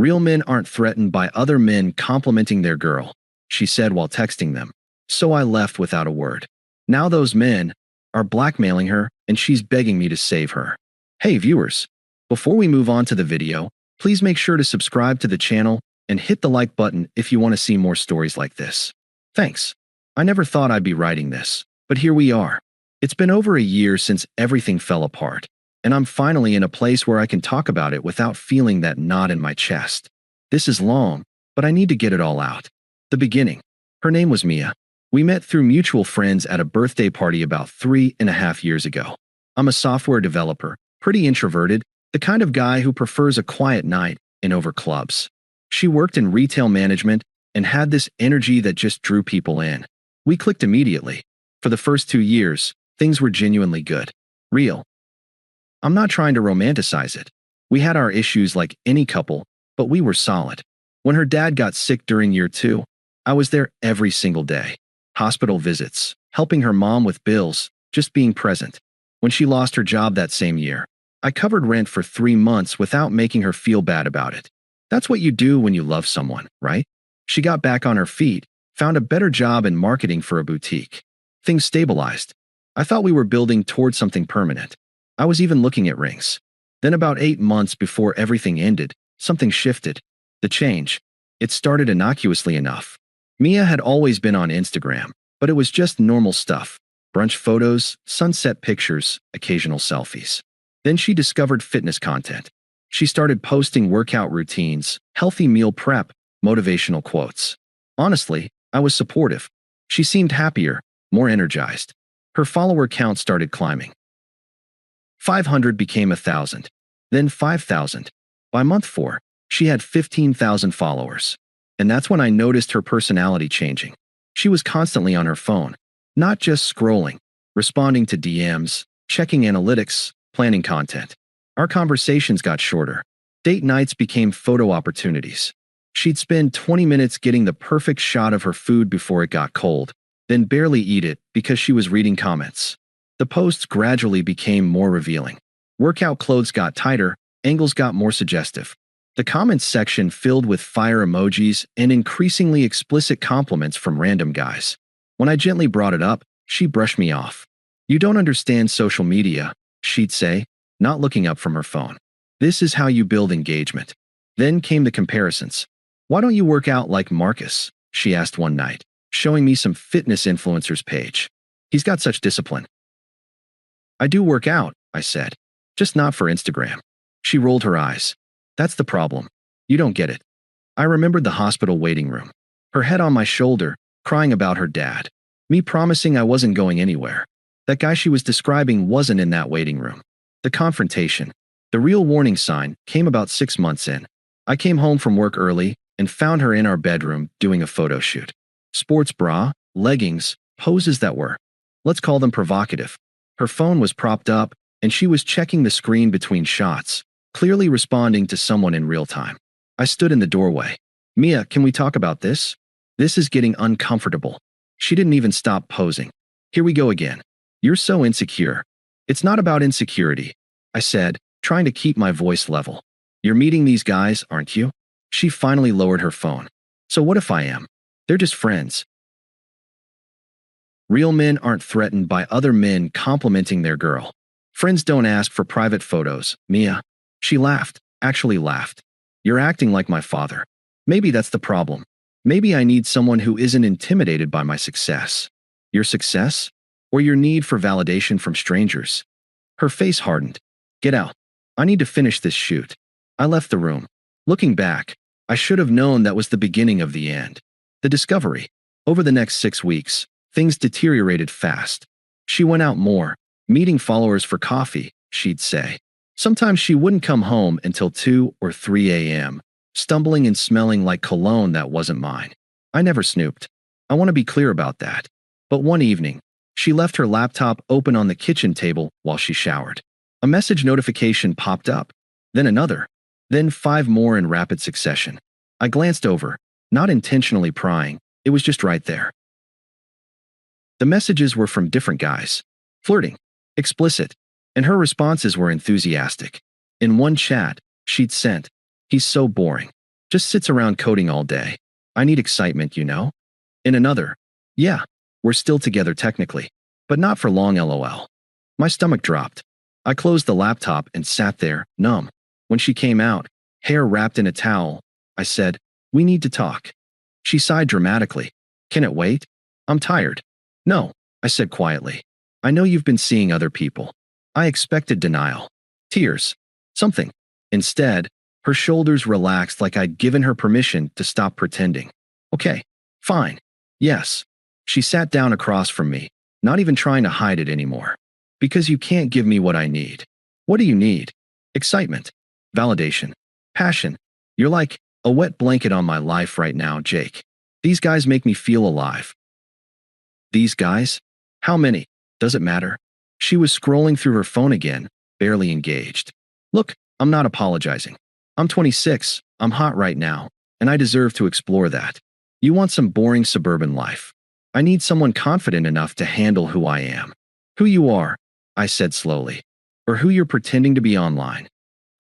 Real men aren't threatened by other men complimenting their girl, she said while texting them. So I left without a word. Now those men are blackmailing her and she's begging me to save her. Hey viewers, before we move on to the video, please make sure to subscribe to the channel and hit the like button if you want to see more stories like this. Thanks. I never thought I'd be writing this, but here we are. It's been over a year since everything fell apart, and I'm finally in a place where I can talk about it without feeling that knot in my chest. This is long, but I need to get it all out. The beginning. Her name was Mia. We met through mutual friends at a birthday party about 3.5 years ago. I'm a software developer, pretty introverted, the kind of guy who prefers a quiet night and over clubs. She worked in retail management and had this energy that just drew people in. We clicked immediately. For the first 2 years, things were genuinely good. Real. I'm not trying to romanticize it. We had our issues like any couple, but we were solid. When her dad got sick during year 2, I was there every single day. Hospital visits, helping her mom with bills, just being present. When she lost her job that same year, I covered rent for 3 months without making her feel bad about it. That's what you do when you love someone, right? She got back on her feet, found a better job in marketing for a boutique. Things stabilized. I thought we were building towards something permanent. I was even looking at rings. Then about 8 months before everything ended, something shifted. The change. It started innocuously enough. Mia had always been on Instagram, but it was just normal stuff. Brunch photos, sunset pictures, occasional selfies. Then she discovered fitness content. She started posting workout routines, healthy meal prep, motivational quotes. Honestly, I was supportive. She seemed happier, more energized. Her follower count started climbing. 500 became 1,000, then 5,000. By month 4, she had 15,000 followers. And that's when I noticed her personality changing. She was constantly on her phone, not just scrolling, responding to DMs, checking analytics, planning content. Our conversations got shorter. Date nights became photo opportunities. She'd spend 20 minutes getting the perfect shot of her food before it got cold, then barely eat it because she was reading comments. The posts gradually became more revealing. Workout clothes got tighter, angles got more suggestive. The comments section filled with fire emojis and increasingly explicit compliments from random guys. When I gently brought it up, she brushed me off. "You don't understand social media," she'd say, not looking up from her phone. "This is how you build engagement." Then came the comparisons. "Why don't you work out like Marcus?" she asked one night, showing me some fitness influencer's page. "He's got such discipline." "I do work out," I said, "just not for Instagram." She rolled her eyes. "That's the problem. You don't get it." I remembered the hospital waiting room. Her head on my shoulder, crying about her dad. Me promising I wasn't going anywhere. That guy she was describing wasn't in that waiting room. The confrontation, the real warning sign, came about 6 months in. I came home from work early and found her in our bedroom doing a photo shoot. Sports bra, leggings, poses that were, let's call them provocative. Her phone was propped up, and she was checking the screen between shots, clearly responding to someone in real time. I stood in the doorway. "Mia, can we talk about this? This is getting uncomfortable." She didn't even stop posing. "Here we go again. You're so insecure." "It's not about insecurity," I said, trying to keep my voice level. "You're meeting these guys, aren't you?" She finally lowered her phone. "So what if I am? They're just friends." Real men aren't threatened by other men complimenting their girl. Friends don't ask for private photos, Mia. She laughed, actually laughed. "You're acting like my father. Maybe that's the problem. Maybe I need someone who isn't intimidated by my success." "Your success? Or your need for validation from strangers?" Her face hardened. "Get out. I need to finish this shoot." I left the room. Looking back, I should have known that was the beginning of the end. The discovery. Over the next 6 weeks, things deteriorated fast. She went out more, meeting followers for coffee, she'd say. Sometimes she wouldn't come home until 2 or 3 a.m., stumbling and smelling like cologne that wasn't mine. I never snooped. I want to be clear about that. But one evening, she left her laptop open on the kitchen table while she showered. A message notification popped up, then another, then 5 more in rapid succession. I glanced over, not intentionally prying, it was just right there. The messages were from different guys. Flirting, explicit, and her responses were enthusiastic. In one chat, she'd sent, "He's so boring. Just sits around coding all day. I need excitement, you know? In another, yeah, we're still together technically, but not for long, lol. My stomach dropped. I closed the laptop and sat there, numb. When she came out, hair wrapped in a towel, I said, "We need to talk." She sighed dramatically. "Can it wait? I'm tired." "No," I said quietly. "I know you've been seeing other people." I expected denial. Tears. Something. Instead, her shoulders relaxed like I'd given her permission to stop pretending. "Okay, fine. Yes." She sat down across from me, not even trying to hide it anymore. "Because you can't give me what I need." "What do you need?" "Excitement. Validation. Passion. You're like a wet blanket on my life right now, Jake. These guys make me feel alive." "These guys? How many? Does it matter?" She was scrolling through her phone again, barely engaged. "Look, I'm not apologizing. I'm 26, I'm hot right now, and I deserve to explore that. You want some boring suburban life. I need someone confident enough to handle who I am." "Who you are," I said slowly, "or who you're pretending to be online."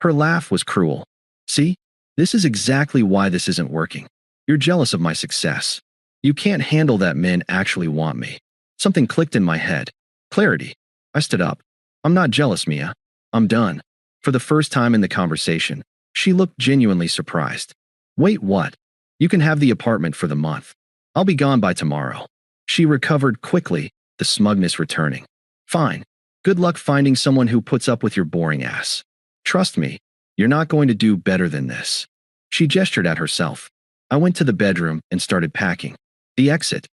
Her laugh was cruel. "See? This is exactly why this isn't working. You're jealous of my success. You can't handle that men actually want me." Something clicked in my head. Clarity. I stood up. "I'm not jealous, Mia. I'm done." For the first time in the conversation, she looked genuinely surprised. "Wait, what? You can have the apartment for the month. I'll be gone by tomorrow." She recovered quickly, the smugness returning. "Fine. Good luck finding someone who puts up with your boring ass. Trust me, you're not going to do better than this." She gestured at herself. I went to the bedroom and started packing. The exit.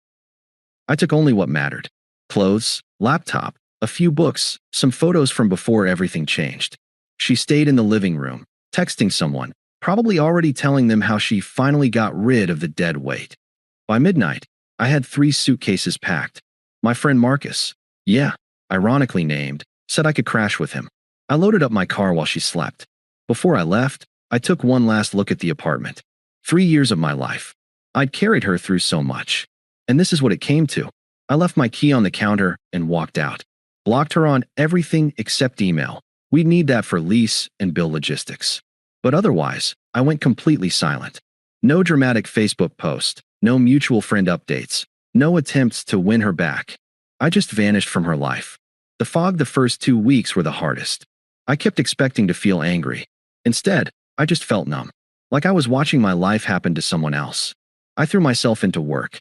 I took only what mattered. Clothes, laptop, a few books, some photos from before everything changed. She stayed in the living room, texting someone, probably already telling them how she finally got rid of the dead weight. By midnight, I had 3 suitcases packed. My friend Marcus, yeah, ironically named, said I could crash with him. I loaded up my car while she slept. Before I left, I took one last look at the apartment. 3 years of my life. I'd carried her through so much. And this is what it came to. I left my key on the counter and walked out. Blocked her on everything except email. We'd need that for lease and bill logistics. But otherwise, I went completely silent. No dramatic Facebook post, no mutual friend updates, no attempts to win her back. I just vanished from her life. The fog the first 2 weeks were the hardest. I kept expecting to feel angry. Instead, I just felt numb. Like I was watching my life happen to someone else. I threw myself into work.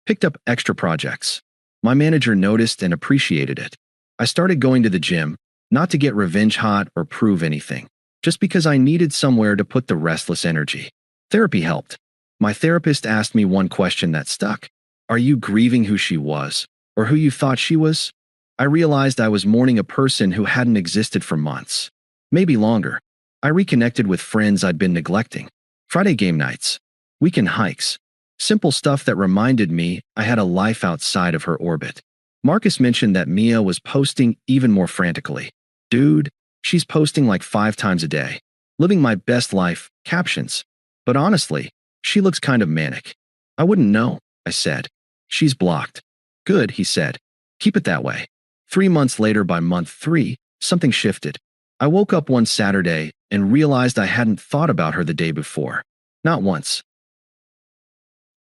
Picked up extra projects. My manager noticed and appreciated it. I started going to the gym, not to get revenge hot or prove anything, just because I needed somewhere to put the restless energy. Therapy helped. My therapist asked me one question that stuck. "Are you grieving who she was, or who you thought she was?" I realized I was mourning a person who hadn't existed for months. Maybe longer. I reconnected with friends I'd been neglecting. Friday game nights. Weekend hikes. Simple stuff that reminded me I had a life outside of her orbit. Marcus mentioned that Mia was posting even more frantically. "Dude, she's posting like 5 times a day. Living my best life, captions. But honestly, she looks kind of manic." "I wouldn't know," I said. "She's blocked." "Good," he said. "Keep it that way." 3 months later, by month 3, something shifted. I woke up one Saturday and realized I hadn't thought about her the day before. Not once.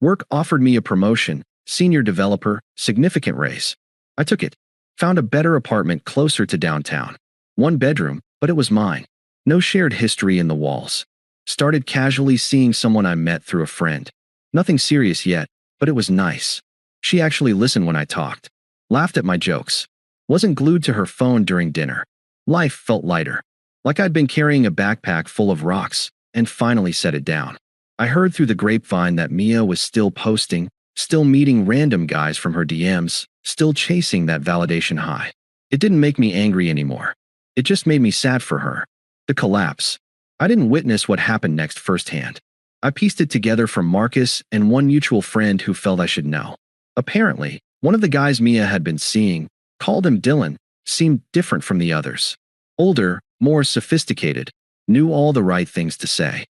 Work offered me a promotion, senior developer, significant raise. I took it. Found a better apartment closer to downtown. 1 bedroom, but it was mine. No shared history in the walls. Started casually seeing someone I met through a friend. Nothing serious yet, but it was nice. She actually listened when I talked. Laughed at my jokes. Wasn't glued to her phone during dinner. Life felt lighter. Like I'd been carrying a backpack full of rocks, and finally set it down. I heard through the grapevine that Mia was still posting, still meeting random guys from her DMs, still chasing that validation high. It didn't make me angry anymore. It just made me sad for her. The collapse. I didn't witness what happened next firsthand. I pieced it together from Marcus and one mutual friend who felt I should know. Apparently, one of the guys Mia had been seeing, called him Dylan, seemed different from the others. Older, more sophisticated, knew all the right things to say.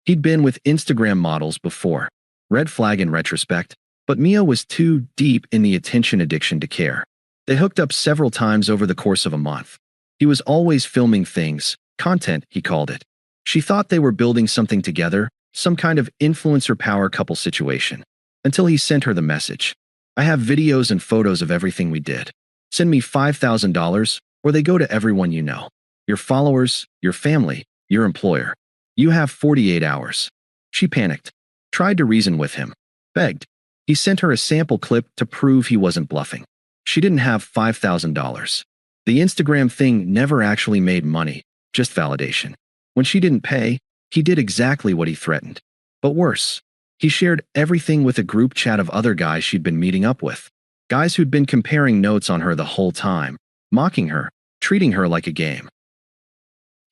He'd been with Instagram models before. Red flag in retrospect, but Mia was too deep in the attention addiction to care. They hooked up several times over the course of a month. He was always filming things, content, he called it. She thought they were building something together, some kind of influencer power couple situation, until he sent her the message. I have videos and photos of everything we did. Send me $5,000 or they go to everyone you know. Your followers, your family, your employer. You have 48 hours. She panicked, tried to reason with him, begged. He sent her a sample clip to prove he wasn't bluffing. She didn't have $5,000. The Instagram thing never actually made money, just validation. When she didn't pay, he did exactly what he threatened. But worse, he shared everything with a group chat of other guys she'd been meeting up with. Guys who'd been comparing notes on her the whole time, mocking her, treating her like a game.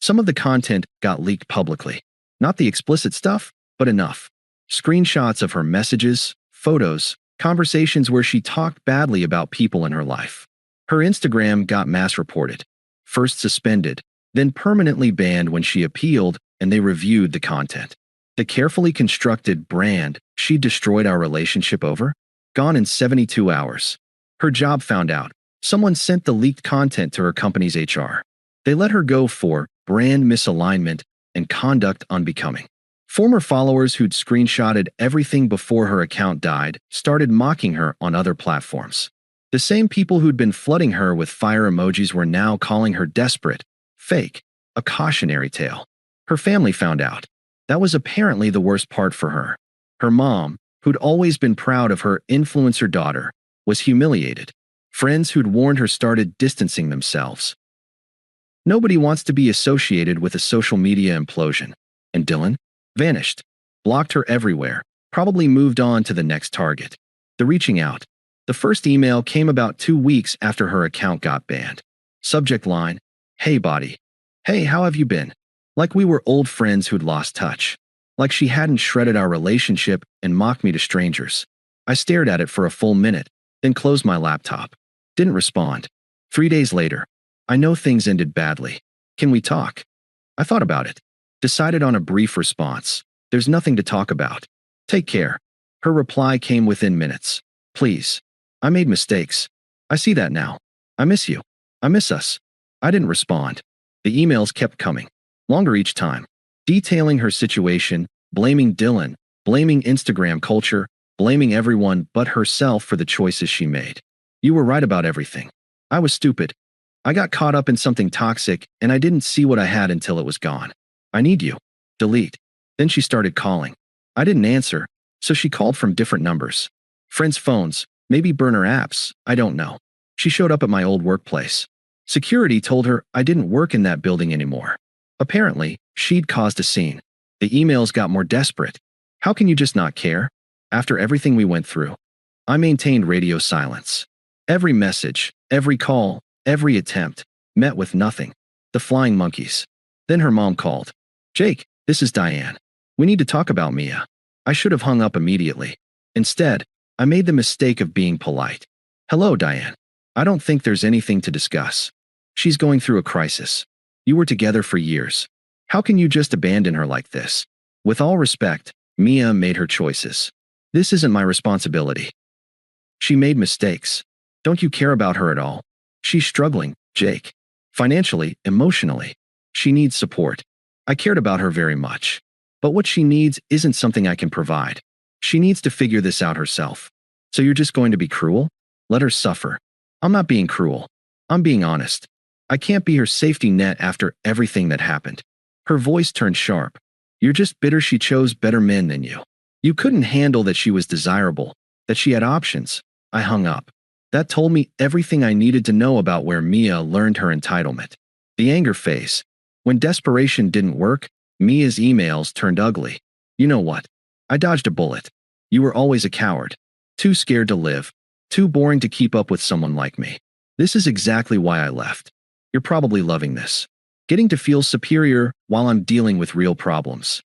Some of the content got leaked publicly. Not the explicit stuff, but enough. Screenshots of her messages, photos, conversations where she talked badly about people in her life. Her Instagram got mass reported, first suspended, then permanently banned when she appealed and they reviewed the content. The carefully constructed brand she destroyed our relationship over? Gone in 72 hours. Her job found out. Someone sent the leaked content to her company's HR. They let her go for brand misalignment and conduct unbecoming. Former followers who'd screenshotted everything before her account died started mocking her on other platforms. The same people who'd been flooding her with fire emojis were now calling her desperate, fake, a cautionary tale. Her family found out. That was apparently the worst part for her. Her mom, who'd always been proud of her influencer daughter, was humiliated. Friends who'd warned her started distancing themselves. Nobody wants to be associated with a social media implosion. And Dylan? Vanished. Blocked her everywhere. Probably moved on to the next target. The reaching out. The first email came about 2 weeks after her account got banned. Subject line, "Hey body. Hey, how have you been?" Like we were old friends who'd lost touch. Like she hadn't shredded our relationship and mocked me to strangers. I stared at it for a full minute, then closed my laptop. Didn't respond. 3 days later. I know things ended badly. Can we talk? I thought about it. Decided on a brief response. There's nothing to talk about. Take care. Her reply came within minutes. Please. I made mistakes. I see that now. I miss you. I miss us. I didn't respond. The emails kept coming. Longer each time. Detailing her situation, blaming Dylan, blaming Instagram culture, blaming everyone but herself for the choices she made. You were right about everything. I was stupid. I got caught up in something toxic and I didn't see what I had until it was gone. I need you. Delete. Then she started calling. I didn't answer, so she called from different numbers. Friends' phones, maybe burner apps, I don't know. She showed up at my old workplace. Security told her I didn't work in that building anymore. Apparently, she'd caused a scene. The emails got more desperate. How can you just not care? After everything we went through. I maintained radio silence. Every message, every call, every attempt, met with nothing. The flying monkeys. Then her mom called. Jake, this is Diane. We need to talk about Mia. I should have hung up immediately. Instead, I made the mistake of being polite. Hello, Diane. I don't think there's anything to discuss. She's going through a crisis. You were together for years. How can you just abandon her like this? With all respect, Mia made her choices. This isn't my responsibility. She made mistakes. Don't you care about her at all? She's struggling, Jake. Financially, emotionally. She needs support. I cared about her very much. But what she needs isn't something I can provide. She needs to figure this out herself. So you're just going to be cruel? Let her suffer. I'm not being cruel. I'm being honest. I can't be her safety net after everything that happened. Her voice turned sharp. You're just bitter she chose better men than you. You couldn't handle that she was desirable, that she had options. I hung up. That told me everything I needed to know about where Mia learned her entitlement. The anger phase. When desperation didn't work, Mia's emails turned ugly. You know what? I dodged a bullet. You were always a coward. Too scared to live. Too boring to keep up with someone like me. This is exactly why I left. You're probably loving this. Getting to feel superior while I'm dealing with real problems.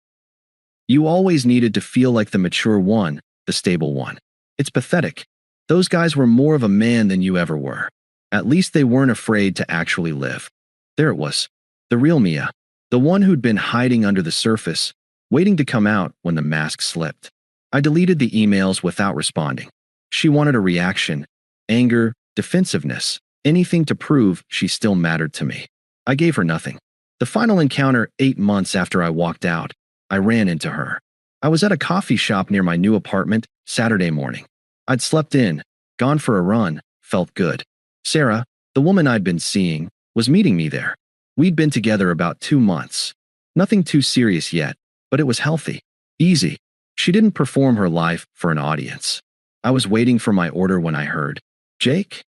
You always needed to feel like the mature one, the stable one. It's pathetic. Those guys were more of a man than you ever were. At least they weren't afraid to actually live. There it was. The real Mia. The one who'd been hiding under the surface, waiting to come out when the mask slipped. I deleted the emails without responding. She wanted a reaction. Anger, defensiveness, anything to prove she still mattered to me. I gave her nothing. The final encounter 8 months after I walked out, I ran into her. I was at a coffee shop near my new apartment Saturday morning. I'd slept in, gone for a run, felt good. Sarah, the woman I'd been seeing, was meeting me there. We'd been together about 2 months. Nothing too serious yet, but it was healthy, easy. She didn't perform her life for an audience. I was waiting for my order when I heard, "Jake?"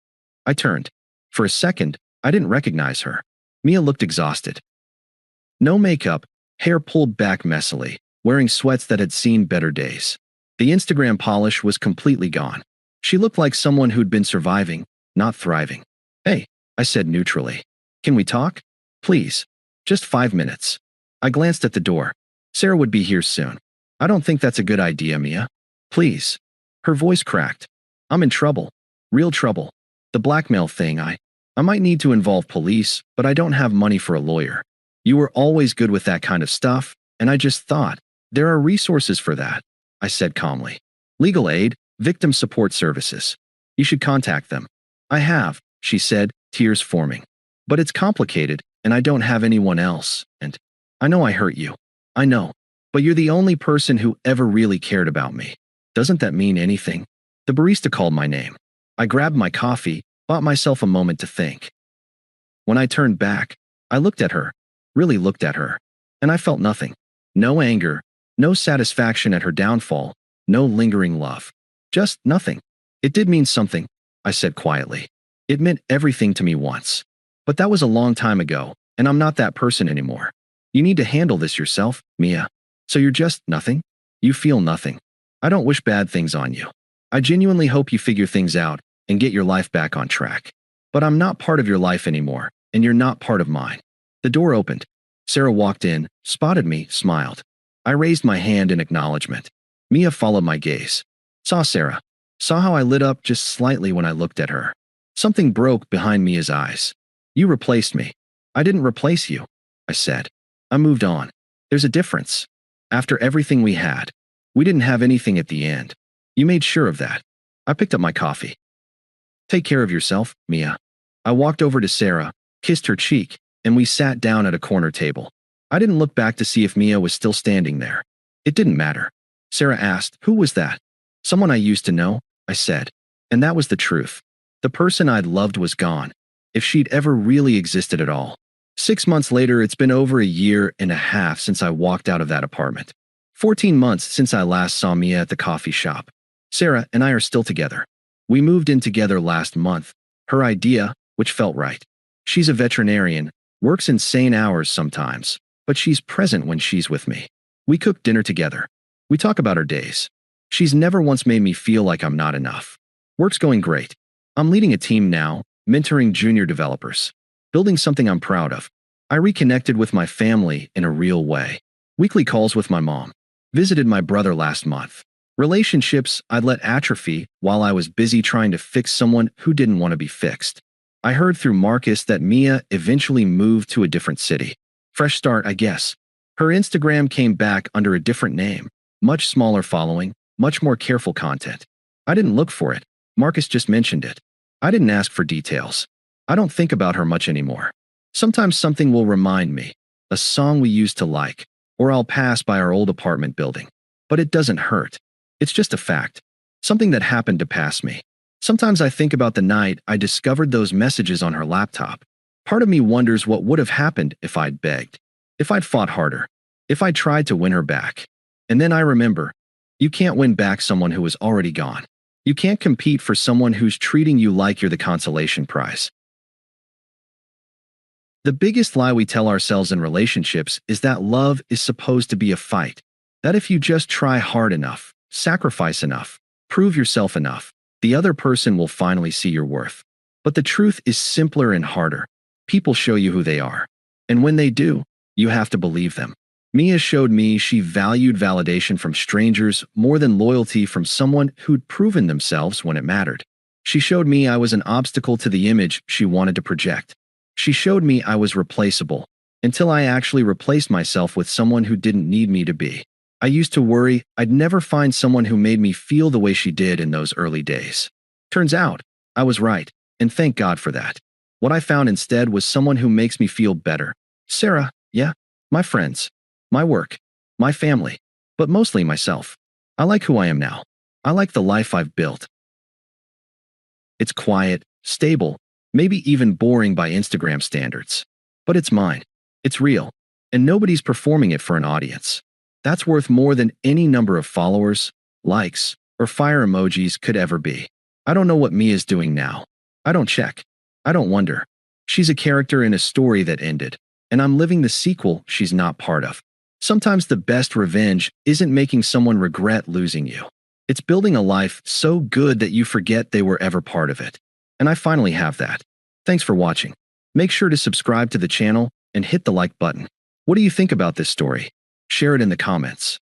I turned. For a second, I didn't recognize her. Mia looked exhausted. No makeup, hair pulled back messily, wearing sweats that had seen better days. The Instagram polish was completely gone. She looked like someone who'd been surviving, not thriving. "Hey," I said neutrally. "Can we talk? Please. Just 5 minutes." I glanced at the door. Sarah would be here soon. "I don't think that's a good idea, Mia. Please." Her voice cracked. "I'm in trouble. Real trouble. The blackmail thing, I might need to involve police, but I don't have money for a lawyer. You were always good with that kind of stuff, and I just thought, there are resources for that," I said calmly. "Legal aid, victim support services. You should contact them." "I have," she said, tears forming. "But it's complicated, and I don't have anyone else, and I know I hurt you. I know. But you're the only person who ever really cared about me. Doesn't that mean anything?" The barista called my name. I grabbed my coffee, bought myself a moment to think. When I turned back, I looked at her, really looked at her, and I felt nothing. No anger, no satisfaction at her downfall, no lingering love. Just nothing. "It did mean something," I said quietly. "It meant everything to me once. But that was a long time ago, and I'm not that person anymore. You need to handle this yourself, Mia. So you're just nothing? You feel nothing. I don't wish bad things on you. I genuinely hope you figure things out and get your life back on track. But I'm not part of your life anymore, and you're not part of mine." The door opened. Sarah walked in, spotted me, smiled. I raised my hand in acknowledgement. Mia followed my gaze. Saw Sarah. Saw how I lit up just slightly when I looked at her. Something broke behind Mia's eyes. "You replaced me." "I didn't replace you," I said. "I moved on. There's a difference. After everything we had, we didn't have anything at the end. You made sure of that." I picked up my coffee. "Take care of yourself, Mia." I walked over to Sarah, kissed her cheek, and we sat down at a corner table. I didn't look back to see if Mia was still standing there. It didn't matter. Sarah asked, "Who was that?" "Someone I used to know," I said. And that was the truth. The person I'd loved was gone, if she'd ever really existed at all. 6 months later, it's been over a year and a half since I walked out of that apartment. 14 months since I last saw Mia at the coffee shop. Sarah and I are still together. We moved in together last month. Her idea, which felt right. She's a veterinarian, works insane hours sometimes, but she's present when she's with me. We cook dinner together. We talk about our days. She's never once made me feel like I'm not enough. Work's going great. I'm leading a team now, mentoring junior developers. Building something I'm proud of. I reconnected with my family in a real way. Weekly calls with my mom. Visited my brother last month. Relationships I'd let atrophy while I was busy trying to fix someone who didn't want to be fixed. I heard through Marcus that Mia eventually moved to a different city. Fresh start, I guess. Her Instagram came back under a different name. Much smaller following, much more careful content. I didn't look for it. Marcus just mentioned it. I didn't ask for details. I don't think about her much anymore. Sometimes something will remind me. A song we used to like. Or I'll pass by our old apartment building. But it doesn't hurt. It's just a fact. Something that happened to pass me. Sometimes I think about the night I discovered those messages on her laptop. Part of me wonders what would have happened if I'd begged. If I'd fought harder. If I tried to win her back. And then I remember, you can't win back someone who is already gone. You can't compete for someone who's treating you like you're the consolation prize. The biggest lie we tell ourselves in relationships is that love is supposed to be a fight. That if you just try hard enough, sacrifice enough, prove yourself enough, the other person will finally see your worth. But the truth is simpler and harder. People show you who they are. And when they do, you have to believe them. Mia showed me she valued validation from strangers more than loyalty from someone who'd proven themselves when it mattered. She showed me I was an obstacle to the image she wanted to project. She showed me I was replaceable, until I actually replaced myself with someone who didn't need me to be. I used to worry I'd never find someone who made me feel the way she did in those early days. Turns out, I was right, and thank God for that. What I found instead was someone who makes me feel better. Sarah, Yeah, my friends, my work, my family, but mostly myself. I like who I am now. I like the life I've built. It's quiet, stable, maybe even boring by Instagram standards. But it's mine. It's real. And nobody's performing it for an audience. That's worth more than any number of followers, likes, or fire emojis could ever be. I don't know what Mia's doing now. I don't check. I don't wonder. She's a character in a story that ended, and I'm living the sequel she's not part of. Sometimes the best revenge isn't making someone regret losing you. It's building a life so good that you forget they were ever part of it. And I finally have that. Thanks for watching. Make sure to subscribe to the channel and hit the like button. What do you think about this story? Share it in the comments.